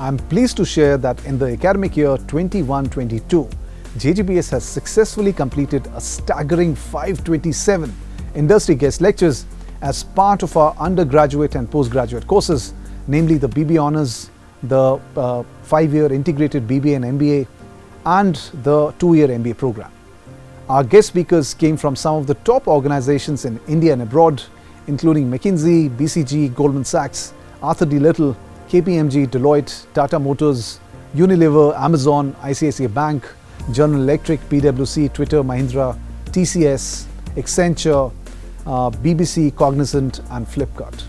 I'm pleased to share that in the academic year 21-22, JGBS has successfully completed a staggering 527 industry guest lectures as part of our undergraduate and postgraduate courses, namely the BBA Honours, the 5-year integrated BBA and MBA, and the 2-year MBA program. Our guest speakers came from some of the top organizations in India and abroad, including McKinsey, BCG, Goldman Sachs, Arthur D. Little, KPMG, Deloitte, Tata Motors, Unilever, Amazon, ICICI Bank, General Electric, PwC, Twitter, Mahindra, TCS, Accenture, BBC, Cognizant, and Flipkart.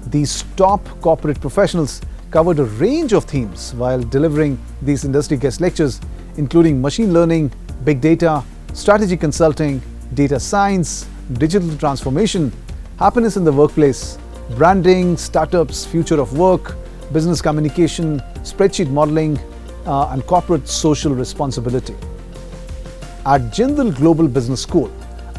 These top corporate professionals covered a range of themes while delivering these industry guest lectures, including machine learning, big data, strategy consulting, data science, digital transformation, happiness in the workplace, branding, startups, future of work, business communication, spreadsheet modeling, and corporate social responsibility. At Jindal Global Business School,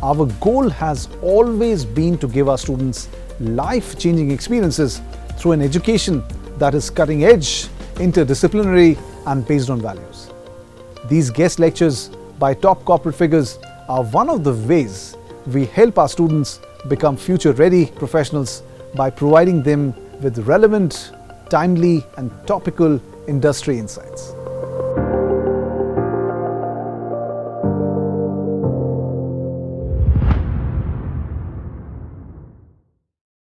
our goal has always been to give our students life-changing experiences through an education that is cutting edge, interdisciplinary, and based on values. These guest lectures by top corporate figures are one of the ways we help our students become future-ready professionals by providing them with relevant, timely, and topical industry insights.